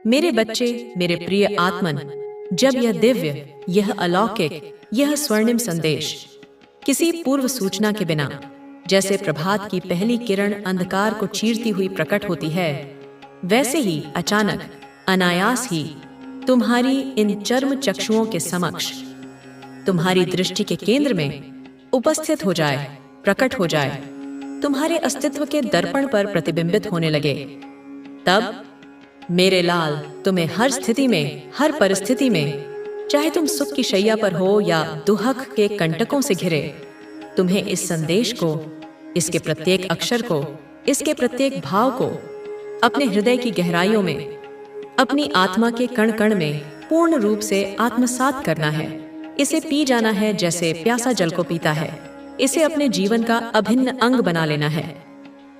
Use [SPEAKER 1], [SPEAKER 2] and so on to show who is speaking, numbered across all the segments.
[SPEAKER 1] मेरे बच्चे, मेरे प्रिय आत्मन, जब यह दिव्य, यह अलौकिक, यह स्वर्णिम संदेश किसी पूर्व सूचना के बिना, जैसे प्रभात की पहली किरण अंधकार को चीरती हुई प्रकट होती है, वैसे ही अचानक, अनायास ही तुम्हारी इन चर्म चक्षुओं के समक्ष, तुम्हारी दृष्टि के केंद्र में उपस्थित हो जाए, प्रकट हो जाए, तुम्हारे अस्तित्व के दर्पण पर प्रतिबिंबित होने लगे, तब मेरे लाल तुम्हें हर स्थिति में, हर परिस्थिति में, चाहे तुम सुख की शैया पर हो या दुहक के कंटकों से घिरे, तुम्हें इस संदेश को, इसके प्रत्येक अक्षर को, इसके प्रत्येक भाव को अपने हृदय की गहराइयों में, अपनी आत्मा के कण कण में पूर्ण रूप से आत्मसात करना है। इसे पी जाना है जैसे प्यासा जल को पीता है। इसे अपने जीवन का अभिन्न अंग बना लेना है,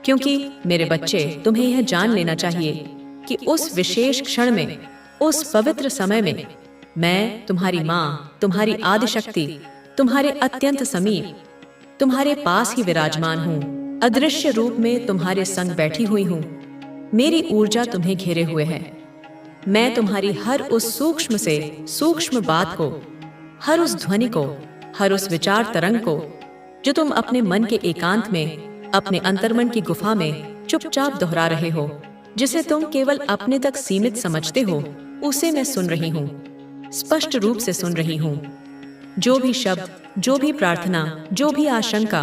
[SPEAKER 1] क्योंकि मेरे बच्चे, तुम्हें यह जान लेना चाहिए कि उस विशेष क्षण में, उस पवित्र समय में, मैं तुम्हारी माँ, तुम्हारी आदिशक्ति, तुम्हारे अत्यंत समीप, तुम्हारे पास ही विराजमान हूँ। अदृश्य रूप में तुम्हारे संग बैठी हुई हूँ। मेरी ऊर्जा तुम्हें घेरे हुए है। मैं तुम्हारी हर उस सूक्ष्म से सूक्ष्म बात को, हर उस ध्वनि को, हर उस विचार तरंग को, जो तुम अपने मन के एकांत में, अपने अंतर्मन की गुफा में चुपचाप दोहरा रहे हो, जिसे तुम केवल अपने तक सीमित समझते हो, उसे मैं सुन रही हूँ, स्पष्ट रूप से सुन रही हूँ। जो भी शब्द, जो भी प्रार्थना, जो भी आशंका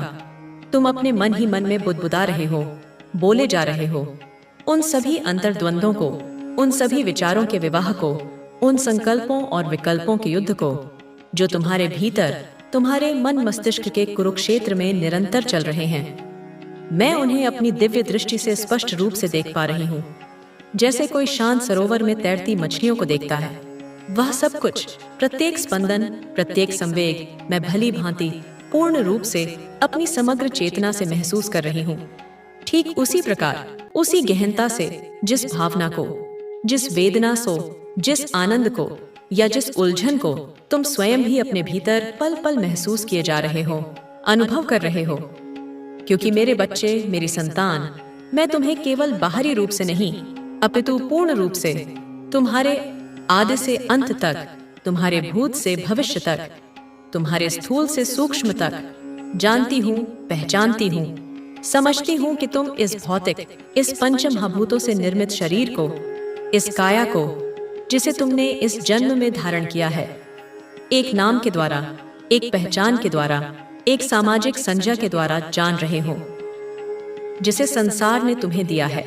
[SPEAKER 1] तुम अपने मन ही मन में बुदबुदा रहे हो, बोले जा रहे हो, उन सभी अंतर्द्वंद्वों को, उन सभी विचारों के विवाह को, उन संकल्पों और विकल्पों के युद्ध को, जो तुम्हारे भीतर, तुम्हारे मन मस्तिष्क के कुरुक्षेत्र में निरंतर चल रहे हैं, मैं उन्हें अपनी दिव्य दृष्टि से स्पष्ट रूप से देख पा रही हूँ, जैसे कोई शांत सरोवर में तैरती मछलियों को देखता है। वह सब कुछ, प्रत्येक स्पंदन, प्रत्येक संवेग मैं भली भांति पूर्ण रूप से अपनी समग्र चेतना से महसूस कर रही हूँ। ठीक उसी प्रकार, उसी गहनता से जिस भावना को, जिस वेदना से, जिस आनंद को या जिस उलझन को तुम स्वयं भी अपने भीतर पल पल महसूस किए जा रहे हो, अनुभव कर रहे हो। क्योंकि मेरे बच्चे, मेरी संतान, मैं तुम्हें केवल बाहरी रूप से नहीं, अपितु पूर्ण रूप से, तुम्हारे आदि से अंत तक, तुम्हारे भूत से भविष्य तक, तुम्हारे स्थूल से सूक्ष्म तक जानती हूँ, पहचानती हूँ, समझती हूँ कि तुम इस भौतिक, इस पंच महाभूतों से निर्मित शरीर को, इस काया को, जिसे तुमने इस जन्म में धारण किया है, एक नाम के द्वारा, एक पहचान के द्वारा, एक सामाजिक संज्ञा के द्वारा जान रहे हो, जिसे संसार ने तुम्हें दिया है।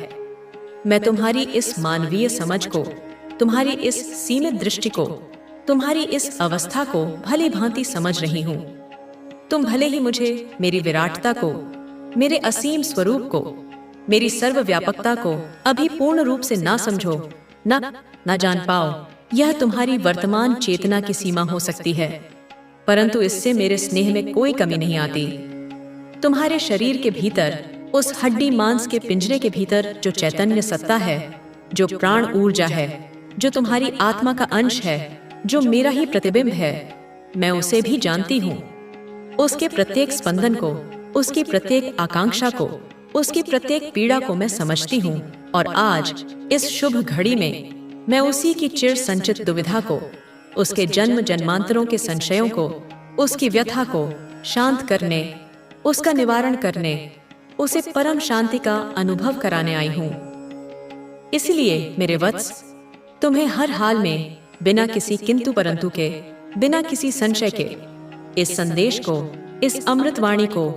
[SPEAKER 1] मैं तुम्हारी इस मानवीय समझ को, तुम्हारी इस सीमित दृष्टि को, तुम्हारी इस अवस्था को भली भांति समझ रही हूँ। तुम भले ही मुझे, मेरी विराटता को, मेरे असीम स्वरूप को, मेरी सर्वव्यापकता को अभी पूर्ण रूप से ना समझो, ना जान पाओ, यह तुम्हारी वर्तमान चेतना की सीमा हो सकती है, परंतु इससे मेरे स्नेह में कोई कमी नहीं आती। तुम्हारे शरीर के भीतर, उस हड्डी मांस के पिंजरे के भीतर जो चैतन्य सत्ता है, जो प्राण ऊर्जा है, जो तुम्हारी आत्मा का अंश है, जो मेरा ही प्रतिबिंब है, मैं उसे भी जानती हूँ। उसके प्रत्येक स्पंदन को, उसकी प्रत्येक आकांक्षा को, उसकी प्रत्येक पीड़ा को मैं समझती हूँ। और आज इस शुभ घड़ी में मैं उसी की चिर संचित दुविधा को, उसके जन्म जन्मांतरों के संशयों को, उसकी व्यथा को शांत करने, उसका निवारण करने, उसे परम शांति का अनुभव कराने आई हूँ। इसलिए मेरे वत्स, तुम्हें हर हाल में, बिना किसी किंतु परंतु के, बिना किसी संशय के, इस संदेश को, इस अमृतवाणी को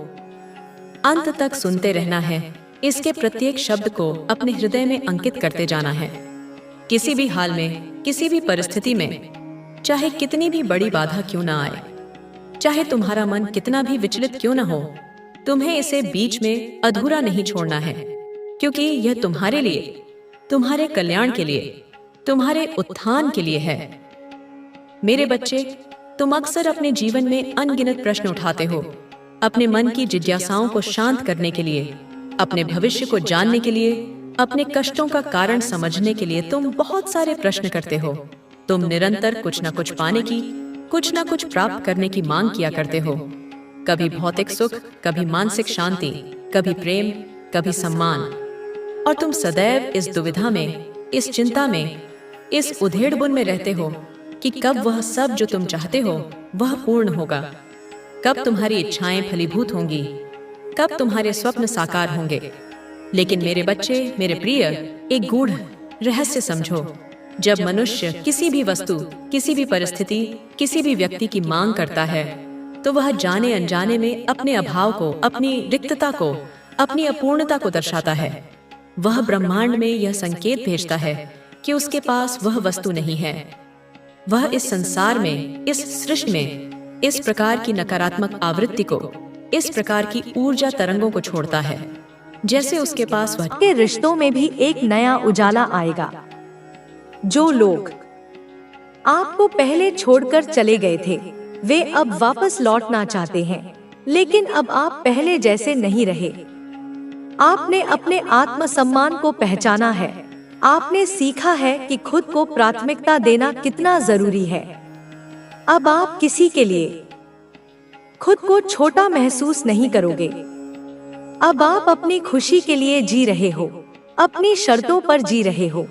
[SPEAKER 1] अंत तक सुनते रहना है। इसके प्रत्येक शब्द को अपने हृदय में अंकित करते जाना है। किसी भी हाल में, किसी भी परिस्थिति में, चाहे कितनी भी बड़ी बाधा क्यों ना आए, चाहे तुम्हारा मन कितना भी विचलित क्यों ना हो, तुम्हें इसे बीच में अधूरा नहीं छोड़ना है, क्योंकि यह तुम्हारे लिए, तुम्हारे कल्याण के लिए, तुम्हारे उत्थान के लिए है। मेरे बच्चे, तुम अक्सर अपने जीवन में अनगिनत प्रश्न उठाते हो, अपने मन की जिज्ञासाओं को शांत करने के लिए, अपने भविष्य को जानने के लिए, अपने कष्टों का कारण समझने के लिए तुम बहुत सारे प्रश्न करते हो। तुम निरंतर कुछ न कुछ पाने की, कुछ न कुछ प्राप्त करने की मांग किया करते हो। कभी भौतिक सुख, कभी मानसिक शांति, कभी प्रेम, कभी सम्मान। और तुम सदैव इस दुविधा में, इस चिंता में, इस उधेड़बुन में रहते हो कि कब वह सब जो तुम चाहते हो वह पूर्ण होगा, कब तुम्हारी इच्छाएं फलीभूत होंगी, कब तुम्हारे स्वप्न साकार होंगे। लेकिन मेरे बच्चे, मेरे प्रिय, एक गूढ़ रहस्य समझो। जब मनुष्य किसी भी वस्तु, किसी भी परिस्थिति, किसी भी व्यक्ति की मांग करता है तो वह जाने अनजाने में अपने अभाव को, अपनी रिक्तता को, अपनी अपूर्णता को दर्शाता है। वह ब्रह्मांड में यह संकेत भेजता है कि उसके पास वह वस्तु नहीं है। वह इस संसार में, इस सृष्टि में इस प्रकार की नकारात्मक आवृत्ति को, इस प्रकार की ऊर्जा तरंगों को छोड़ता है जैसे उसके पास वह
[SPEAKER 2] के रिश्तों में भी एक नया उजाला आएगा। जो लोग आपको पहले छोड़कर चले गए थे वे अब वापस लौटना चाहते हैं, लेकिन अब आप पहले जैसे नहीं रहे। आपने अपने आत्मसम्मान को पहचाना है। आपने सीखा है कि खुद को प्राथमिकता देना कितना जरूरी है। अब आप किसी के लिए खुद को छोटा महसूस नहीं करोगे। अब आप अपनी खुशी के लिए जी रहे हो, अपनी शर्तों पर जी रहे हो।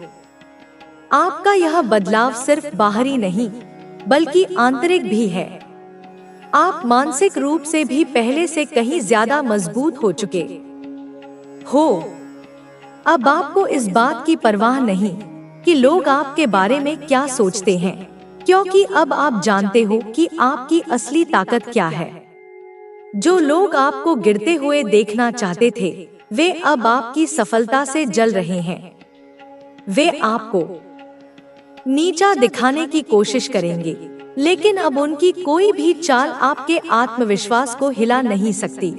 [SPEAKER 2] आपका यह बदलाव सिर्फ बाहरी नहीं बल्कि आंतरिक भी है। आप मानसिक रूप से भी पहले से कहीं ज्यादा मजबूत हो चुके हो। अब आपको इस बात की परवाह नहीं कि लोग आपके बारे में क्या सोचते हैं, क्योंकि अब आप जानते हो कि आपकी असली ताकत क्या है। जो लोग आपको गिरते हुए देखना चाहते थे वे अब आपकी सफलता से जल रहे हैं। वे आपको नीचा दिखाने की कोशिश करेंगे, लेकिन अब उनकी कोई भी चाल आपके आत्मविश्वास को हिला नहीं सकती।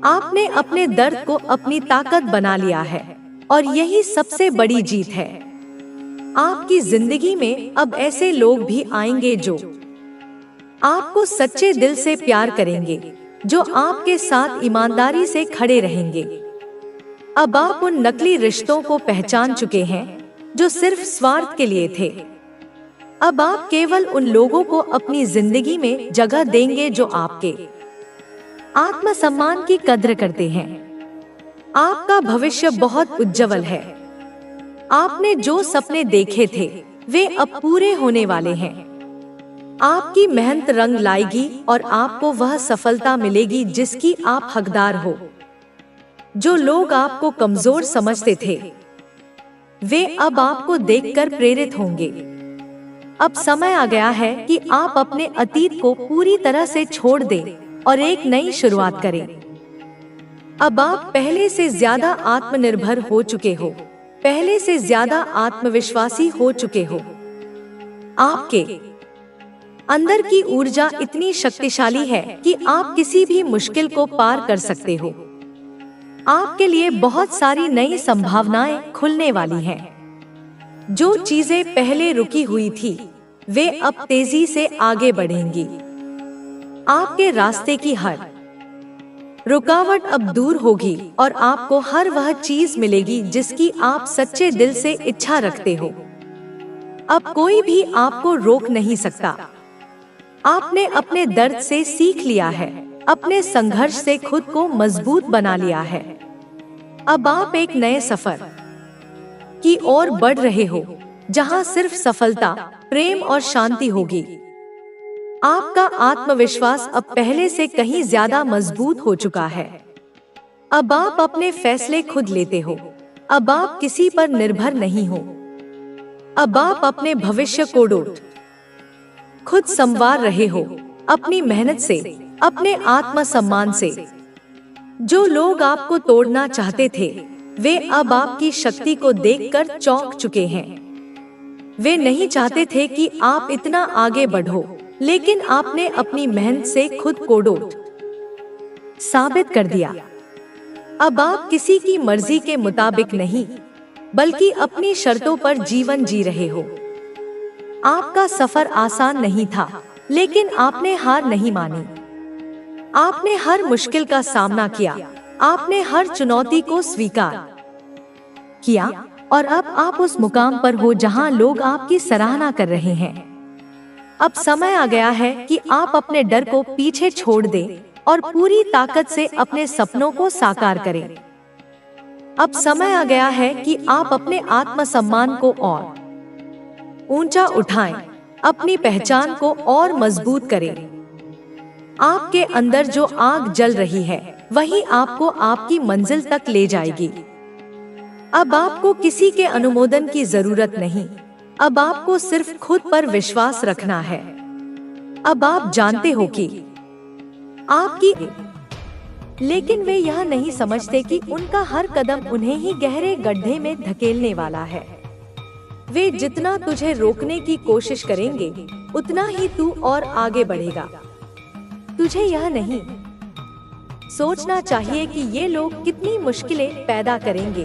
[SPEAKER 2] आपने अपने दर्द को अपनी ताकत बना लिया है और यही सबसे बड़ी जीत है। आपकी जिंदगी में अब ऐसे लोग भी आएंगे जो आपको सच्चे दिल से प्यार करेंगे, जो आपके साथ ईमानदारी से खड़े रहेंगे। अब आप उन नकली रिश्तों को पहचान चुके हैं जो सिर्फ स्वार्थ के लिए थे। अब आप केवल उन लोगों को अपनी जिंदगी में जगह देंगे जो आपके आत्मसम्मान की कद्र करते हैं। आपका भविष्य बहुत उज्जवल है। आपने जो सपने देखे थे वे अब पूरे होने वाले हैं। आपकी मेहनत रंग लाएगी और आपको वह सफलता मिलेगी जिसकी आप हकदार हो। जो लोग आपको कमजोर समझते थे वे अब आपको देखकर प्रेरित होंगे। अब समय आ गया है कि आप अपने अतीत को पूरी तरह से छोड़ दें और एक नई शुरुआत करें। अब आप पहले से ज्यादा आत्मनिर्भर हो चुके हो, पहले से ज्यादा आत्मविश्वासी हो चुके हो। आपके अंदर की ऊर्जा इतनी शक्तिशाली है कि आप किसी भी मुश्किल को पार कर सकते हो। आपके लिए बहुत सारी नई संभावनाएं खुलने वाली हैं। जो चीजें पहले रुकी हुई थी वे अब तेजी से आगे बढ़ेंगी। आपके रास्ते की हर रुकावट अब दूर होगी और आपको हर वह चीज मिलेगी जिसकी आप सच्चे दिल से इच्छा रखते हो। अब कोई भी आपको रोक नहीं सकता। आपने अपने दर्द से सीख लिया है, अपने संघर्ष से खुद को मजबूत बना लिया है। अब आप एक नए सफर की ओर बढ़ रहे हो जहां सिर्फ सफलता, प्रेम और शांति होगी। आपका आत्मविश्वास अब पहले से कहीं ज्यादा मजबूत हो चुका है। अब आप अपने फैसले खुद लेते हो। अब आप किसी पर निर्भर नहीं हो। अब आप अपने भविष्य को खुद संवार रहे हो, अपनी मेहनत से, अपने आत्मसम्मान से। जो लोग आपको तोड़ना चाहते थे वे अब आपकी शक्ति को देखकर चौंक चुके हैं। वे नहीं चाहते थे कि आप इतना आगे बढ़ो, लेकिन आपने अपनी मेहनत से खुद को साबित कर दिया। अब आप किसी की मर्जी के मुताबिक नहीं बल्कि अपनी शर्तों पर जीवन जी रहे हो। आपका सफर आसान नहीं था, लेकिन आपने हार नहीं मानी। आपने हर मुश्किल का सामना किया, आपने हर चुनौती को स्वीकार किया और अब आप उस मुकाम पर हो जहां लोग आपकी सराहना कर रहे हैं। अब समय आ गया है कि आप अपने डर को पीछे छोड़ दें और पूरी ताकत से अपने सपनों को साकार करें। अब समय आ गया है कि आप अपने आत्मसम्मान को और ऊंचा उठाएं, अपनी पहचान को और मजबूत करें। आपके अंदर जो आग जल रही है वही आपको आपकी मंजिल तक ले जाएगी। अब आपको किसी के अनुमोदन की जरूरत नहीं, अब आपको सिर्फ खुद पर विश्वास रखना है। अब आप जानते हो कि आपकी, लेकिन वे यह नहीं समझते कि उनका हर कदम उन्हें ही गहरे गड्ढे में धकेलने वाला है। वे जितना तुझे रोकने की कोशिश करेंगे उतना ही तू और आगे बढ़ेगा। तुझे यह नहीं सोचना चाहिए कि ये लोग कितनी मुश्किलें पैदा करेंगे,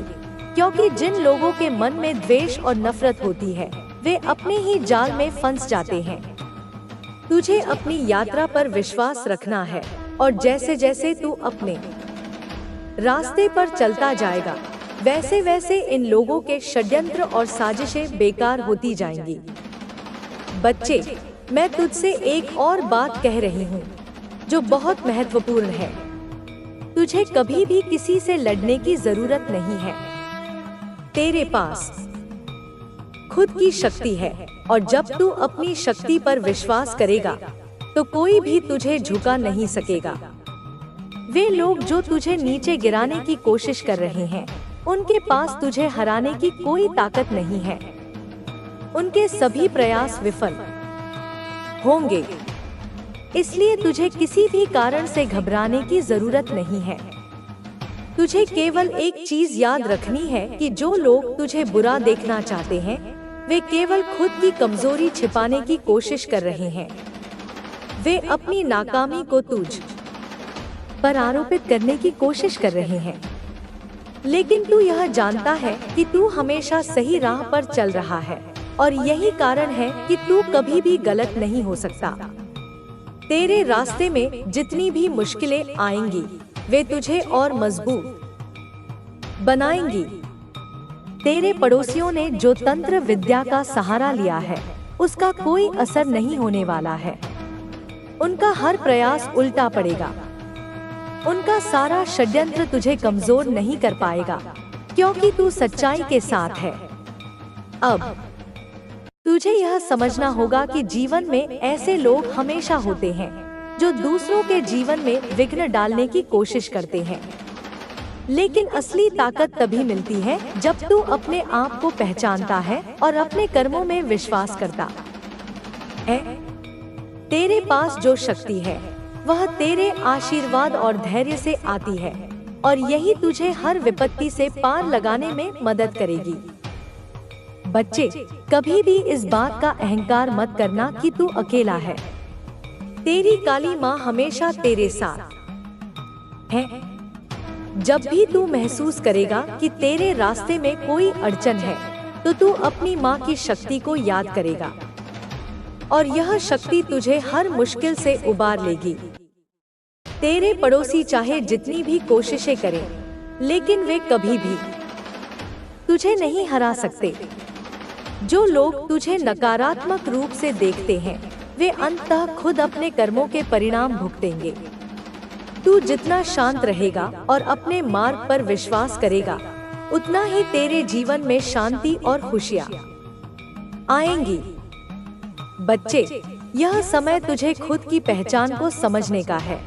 [SPEAKER 2] क्योंकि जिन लोगों के मन में द्वेष और नफरत होती है वे अपने ही जाल में फंस जाते हैं। तुझे अपनी यात्रा पर विश्वास रखना है और जैसे जैसे तू अपने रास्ते पर चलता जाएगा वैसे वैसे इन लोगों के षड्यंत्र और साजिशें बेकार होती जाएंगी। बच्चे, मैं तुझसे एक और बात कह रही हूँ जो बहुत महत्वपूर्ण है। तुझे कभी भी किसी से लड़ने की जरूरत नहीं है। तेरे पास खुद की शक्ति है और जब तू अपनी शक्ति पर विश्वास करेगा तो कोई भी तुझे झुका नहीं सकेगा। वे लोग जो तुझे नीचे गिराने की कोशिश कर रहे हैं उनके पास तुझे हराने की कोई ताकत नहीं है। उनके सभी प्रयास विफल होंगे, इसलिए तुझे किसी भी कारण से घबराने की जरूरत नहीं है। तुझे केवल एक चीज याद रखनी है कि जो लोग तुझे बुरा देखना चाहते हैं वे केवल खुद की कमजोरी छिपाने की कोशिश कर रहे हैं। वे अपनी नाकामी को तुझ पर आरोपित करने की कोशिश कर रहे हैं, लेकिन तू यह जानता है कि तू हमेशा सही राह पर चल रहा है और यही कारण है कि तू कभी भी गलत नहीं हो सकता। तेरे रास्ते में जितनी भी मुश्किलें आएंगी वे तुझे और मजबूत बनाएंगी। तेरे पड़ोसियों ने जो तंत्र विद्या का सहारा लिया है उसका कोई असर नहीं होने वाला है। उनका हर प्रयास उल्टा पड़ेगा। उनका सारा षड्यंत्र तुझे कमजोर नहीं कर पाएगा, क्योंकि तू सच्चाई के साथ है। अब तुझे यह समझना होगा कि जीवन में ऐसे लोग हमेशा होते हैं जो दूसरों के जीवन में विघ्न डालने की कोशिश करते हैं, लेकिन असली ताकत तभी मिलती है जब तू अपने आप को पहचानता है और अपने कर्मों में विश्वास करता है। तेरे पास जो शक्ति है वह तेरे आशीर्वाद और धैर्य से आती है और यही तुझे हर विपत्ति से पार लगाने में मदद करेगी। बच्चे, कभी भी इस बात का अहंकार मत करना कि तू अकेला है। तेरी काली माँ हमेशा तेरे साथ है। जब भी तू महसूस करेगा कि तेरे रास्ते में कोई अड़चन है तो तू अपनी माँ की शक्ति को याद करेगा और यह शक्ति तुझे हर मुश्किल से उबार लेगी। तेरे पड़ोसी चाहे जितनी भी कोशिशें करें, लेकिन वे कभी भी तुझे नहीं हरा सकते। जो लोग तुझे नकारात्मक रूप से देखते हैं वे अंततः खुद अपने कर्मों के परिणाम भुगतेंगे। तू जितना शांत रहेगा और अपने मार्ग पर विश्वास करेगा उतना ही तेरे जीवन में शांति और खुशियाँ आएंगी। बच्चे, यह समय तुझे खुद की पहचान को समझने का है।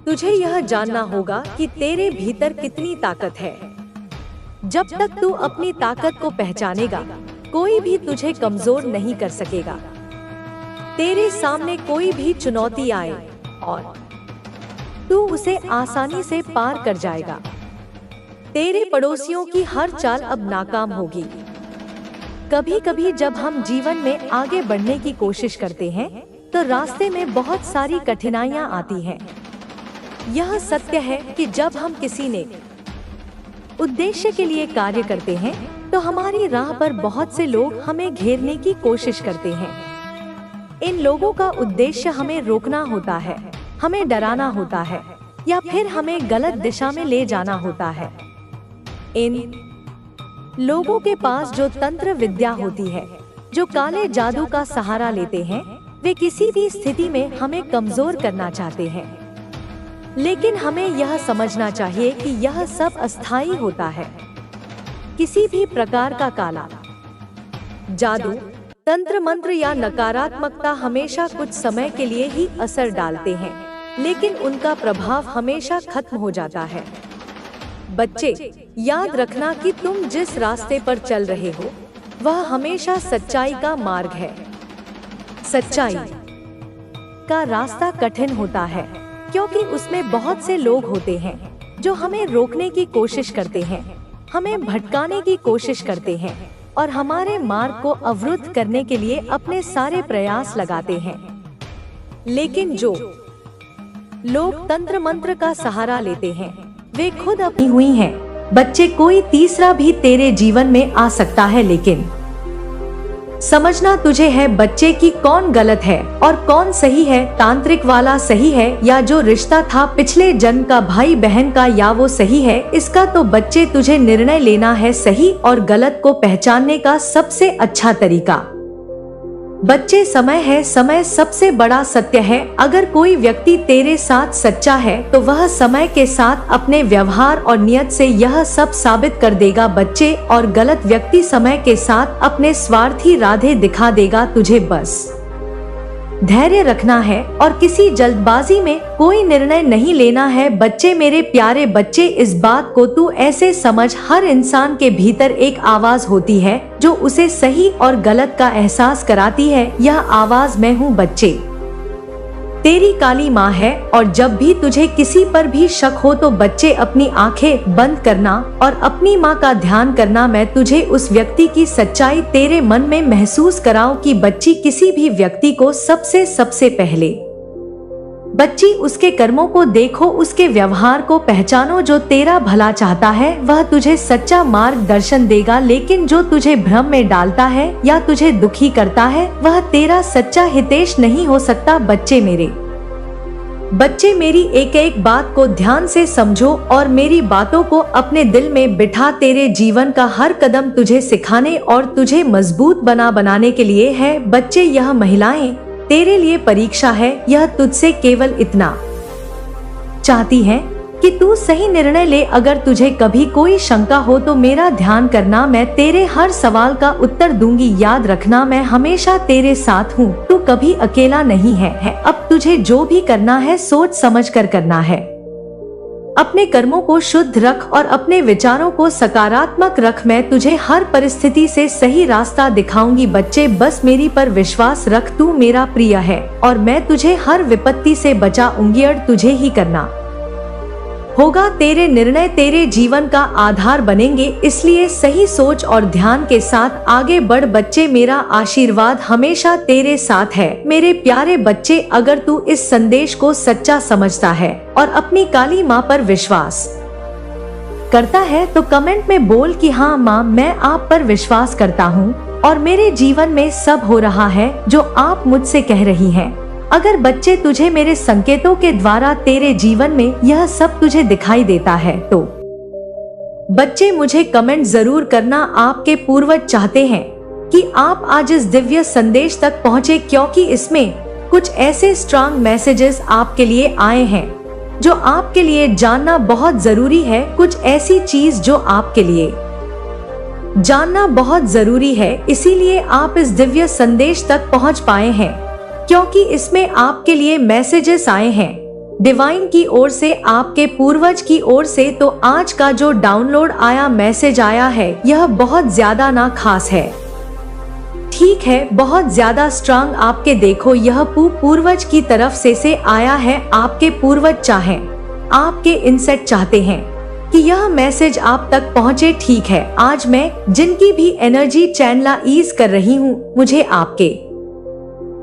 [SPEAKER 2] तुझे यह जानना होगा कि तेरे भीतर कितनी ताकत है। जब तक तू अपनी ताकत को पहचानेगा कोई भी तुझे कमजोर नहीं कर सकेगा। तेरे सामने कोई भी चुनौती आए और तू उसे आसानी से पार कर जाएगा। तेरे पड़ोसियों की हर चाल अब नाकाम होगी। कभी कभी जब हम जीवन में आगे बढ़ने की कोशिश करते हैं तो रास्ते में बहुत सारी कठिनाइयां आती हैं। यह सत्य है कि जब हम किसी ने उद्देश्य के लिए कार्य करते हैं तो हमारी राह पर बहुत से लोग हमें घेरने की कोशिश करते हैं। इन लोगों का उद्देश्य हमें रोकना होता है, हमें डराना होता है या फिर हमें गलत दिशा में ले जाना होता है। इन लोगों के पास जो तंत्र विद्या होती है, जो काले जादू का सहारा लेते हैं, वे किसी भी स्थिति में हमें कमजोर करना चाहते हैं। लेकिन हमें यह समझना चाहिए कि यह सब अस्थायी होता है। किसी भी प्रकार का काला जादू तंत्र मंत्र या नकारात्मकता हमेशा कुछ समय के लिए ही असर डालते हैं, लेकिन उनका प्रभाव हमेशा खत्म हो जाता है। बच्चे, याद रखना कि तुम जिस रास्ते पर चल रहे हो वह हमेशा सच्चाई का मार्ग है। सच्चाई का रास्ता कठिन होता है क्योंकि उसमें बहुत से लोग होते हैं जो हमें रोकने की कोशिश करते हैं, हमें भटकाने की कोशिश करते हैं और हमारे मार्ग को अवरुद्ध करने के लिए अपने सारे प्रयास लगाते हैं। लेकिन जो लोग तंत्र मंत्र का सहारा लेते हैं वे खुद अपनी हुई हैं। बच्चे, कोई तीसरा भी तेरे जीवन में आ सकता है, लेकिन समझना तुझे है बच्चे की कौन गलत है और कौन सही है। तांत्रिक वाला सही है या जो रिश्ता था पिछले जन्म का भाई बहन का, या वो सही है, इसका तो बच्चे तुझे निर्णय लेना है। सही और गलत को पहचानने का सबसे अच्छा तरीका बच्चे समय है। समय सबसे बड़ा सत्य है। अगर कोई व्यक्ति तेरे साथ सच्चा है तो वह समय के साथ अपने व्यवहार और नियत से यह सब साबित कर देगा बच्चे, और गलत व्यक्ति समय के साथ अपने स्वार्थी राधे दिखा देगा। तुझे बस धैर्य रखना है और किसी जल्दबाजी में कोई निर्णय नहीं लेना है। बच्चे, मेरे प्यारे बच्चे, इस बात को तू ऐसे समझ, हर इंसान के भीतर एक आवाज होती है जो उसे सही और गलत का एहसास कराती है। यह आवाज मैं हूँ बच्चे, तेरी काली माँ है। और जब भी तुझे किसी पर भी शक हो तो बच्चे अपनी आंखें बंद करना और अपनी माँ का ध्यान करना। मैं तुझे उस व्यक्ति की सच्चाई तेरे मन में महसूस कराऊं कि बच्ची, किसी भी व्यक्ति को सबसे पहले बच्ची उसके कर्मों को देखो, उसके व्यवहार को पहचानो। जो तेरा भला चाहता है वह तुझे सच्चा मार्गदर्शन देगा, लेकिन जो तुझे भ्रम में डालता है या तुझे दुखी करता है वह तेरा सच्चा हितैषी नहीं हो सकता। बच्चे, मेरे बच्चे, मेरी एक एक बात को ध्यान से समझो और मेरी बातों को अपने दिल में बिठा। तेरे जीवन का हर कदम तुझे सिखाने और तुझे मजबूत बनाने के लिए है। बच्चे, यह महिलाएं तेरे लिए परीक्षा है। यह तुझसे केवल इतना चाहती है कि तू सही निर्णय ले। अगर तुझे कभी कोई शंका हो तो मेरा ध्यान करना, मैं तेरे हर सवाल का उत्तर दूंगी। याद रखना, मैं हमेशा तेरे साथ हूँ, तू कभी अकेला नहीं है। अब तुझे जो भी करना है सोच समझ कर करना है। अपने कर्मों को शुद्ध रख और अपने विचारों को सकारात्मक रख। मैं तुझे हर परिस्थिति से सही रास्ता दिखाऊंगी। बच्चे, बस मेरी पर विश्वास रख, तू मेरा प्रिय है और मैं तुझे हर विपत्ति से बचाऊंगी। और तुझे ही करना होगा। तेरे निर्णय तेरे जीवन का आधार बनेंगे, इसलिए सही सोच और ध्यान के साथ आगे बढ़। बच्चे, मेरा आशीर्वाद हमेशा तेरे साथ है। मेरे प्यारे बच्चे, अगर तू इस संदेश को सच्चा समझता है और अपनी काली माँ पर विश्वास करता है तो कमेंट में बोल कि हाँ माँ, मैं आप पर विश्वास करता हूँ और मेरे जीवन में सब हो रहा है जो आप मुझसे कह रही हैं। अगर बच्चे तुझे मेरे संकेतों के द्वारा तेरे जीवन में यह सब तुझे दिखाई देता है तो बच्चे मुझे कमेंट जरूर करना। आपके पूर्वज चाहते हैं कि आप आज इस दिव्य संदेश तक पहुँचे, क्योंकि इसमें कुछ ऐसे स्ट्रांग मैसेजेस आपके लिए आए हैं जो आपके लिए जानना बहुत जरूरी है। कुछ ऐसी चीज जो आपके लिए जानना बहुत जरूरी है, इसीलिए आप इस दिव्य संदेश तक पहुँच पाए हैं, क्योंकि इसमें आपके लिए मैसेजेस आए हैं डिवाइन की ओर से, आपके पूर्वज की ओर से। तो आज का जो डाउनलोड आया मैसेज आया है यह बहुत ज्यादा ना खास है, ठीक है, बहुत ज्यादा स्ट्रांग। आपके देखो, यह पूर्वज की तरफ से आया है। आपके पूर्वज चाहें, आपके इनसेट चाहते हैं कि यह मैसेज आप तक पहुंचे, ठीक है। आज मैं जिनकी भी एनर्जी चैनलाइज कर रही हूँ, मुझे आपके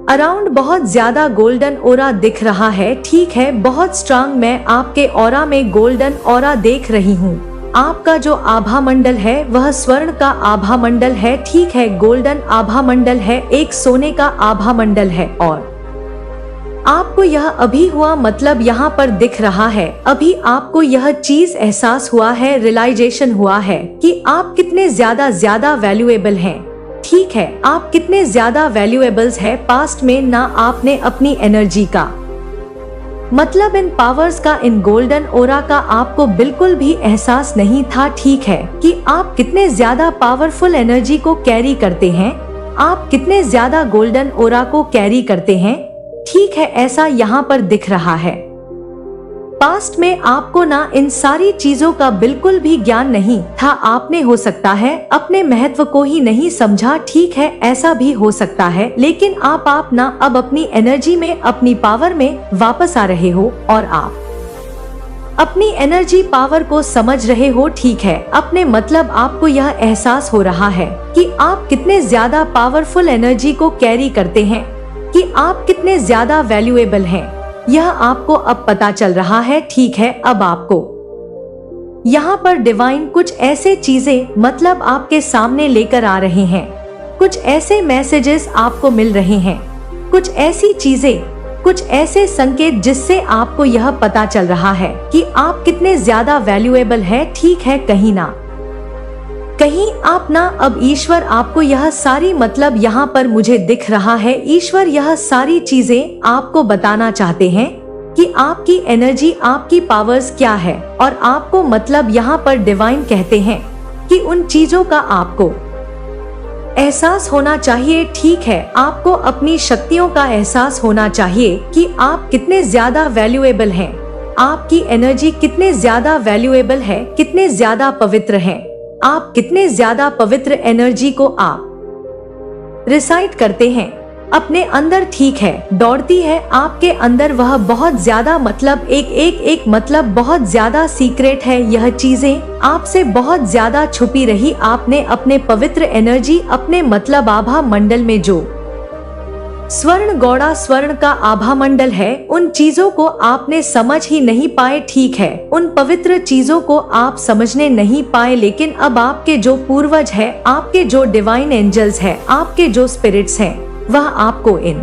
[SPEAKER 2] अराउंड बहुत ज्यादा गोल्डन ओरा दिख रहा है, ठीक है, बहुत स्ट्रांग। मैं आपके ऑरा में गोल्डन ओरा देख रही हूँ। आपका जो आभा मंडल है वह स्वर्ण का आभा मंडल है, ठीक है, गोल्डन आभा मंडल है, एक सोने का आभा मंडल है। और आपको यह अभी हुआ, मतलब यहाँ पर दिख रहा है, अभी आपको यह चीज एहसास हुआ है, रियलाइजेशन हुआ है कि आप कितने ज्यादा वैल्यूएबल हैं, ठीक है, आप कितने ज्यादा वैल्यूएबल्स है। पास्ट में ना आपने अपनी एनर्जी का, मतलब इन पावर्स का, इन गोल्डन ओरा का आपको बिल्कुल भी एहसास नहीं था, ठीक है, कि आप कितने ज्यादा पावरफुल एनर्जी को कैरी करते हैं। आप कितने ज्यादा गोल्डन ओरा को कैरी करते हैं। ठीक है, ऐसा यहाँ पर दिख रहा है। पास्ट में आपको ना इन सारी चीजों का बिल्कुल भी ज्ञान नहीं था। आपने हो सकता है अपने महत्व को ही नहीं समझा। ठीक है, ऐसा भी हो सकता है, लेकिन आप ना अब अपनी एनर्जी में, अपनी पावर में वापस आ रहे हो और आप अपनी एनर्जी पावर को समझ रहे हो। ठीक है, अपने मतलब आपको यह एहसास हो रहा है कि आप कितने ज्यादा पावरफुल एनर्जी को कैरी करते हैं, कि आप कितने ज्यादा वैल्यूएबल हैं। यह आपको अब पता चल रहा है। ठीक है, अब आपको यहाँ पर डिवाइन कुछ ऐसे चीजें मतलब आपके सामने लेकर आ रहे हैं। कुछ ऐसे मैसेजेस आपको मिल रहे हैं, कुछ ऐसी चीजें, कुछ ऐसे संकेत जिससे आपको यह पता चल रहा है कि आप कितने ज्यादा वैल्यूएबल हैं। ठीक है, कहीं ना कहीं आप ना अब ईश्वर आपको यह सारी मतलब यहाँ पर मुझे दिख रहा है, ईश्वर यह सारी चीजें आपको बताना चाहते हैं कि आपकी एनर्जी, आपकी पावर्स क्या है। और आपको मतलब यहाँ पर डिवाइन कहते हैं कि उन चीजों का आपको एहसास होना चाहिए। ठीक है, आपको अपनी शक्तियों का एहसास होना चाहिए कि आप कितने ज्यादा वैल्यूएबल हैं, आपकी एनर्जी कितने ज्यादा वैल्यूएबल है, कितने ज्यादा पवित्र हैं, आप कितने ज्यादा पवित्र एनर्जी को आप रिसाइट करते हैं अपने अंदर। ठीक है, दौड़ती है आपके अंदर वह बहुत ज्यादा मतलब एक मतलब बहुत ज्यादा सीक्रेट है। यह चीजें आपसे बहुत ज्यादा छुपी रही। आपने अपने पवित्र एनर्जी, अपने मतलब आभा मंडल में जो स्वर्ण गौड़ा स्वर्ण का आभा मंडल है, उन चीजों को आपने समझ ही नहीं पाए। ठीक है, उन पवित्र चीजों को आप समझने नहीं पाए, लेकिन अब आपके जो पूर्वज है, आपके जो डिवाइन एंजल्स है, आपके जो स्पिरिट्स हैं, वह आपको इन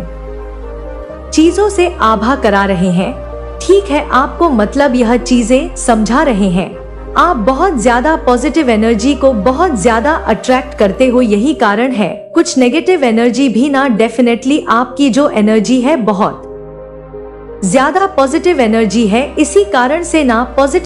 [SPEAKER 2] चीजों से आभा करा रहे हैं। ठीक है, आपको मतलब यह चीजें समझा रहे हैं। आप बहुत ज्यादा पॉजिटिव एनर्जी को बहुत ज्यादा अट्रैक्ट करते हो, यही कारण है। कुछ नेगेटिव एनर्जी भी ना डेफिनेटली आपकी जो एनर्जी है बहुत ज्यादा पॉजिटिव एनर्जी है, इसी कारण से ना पॉजिटिव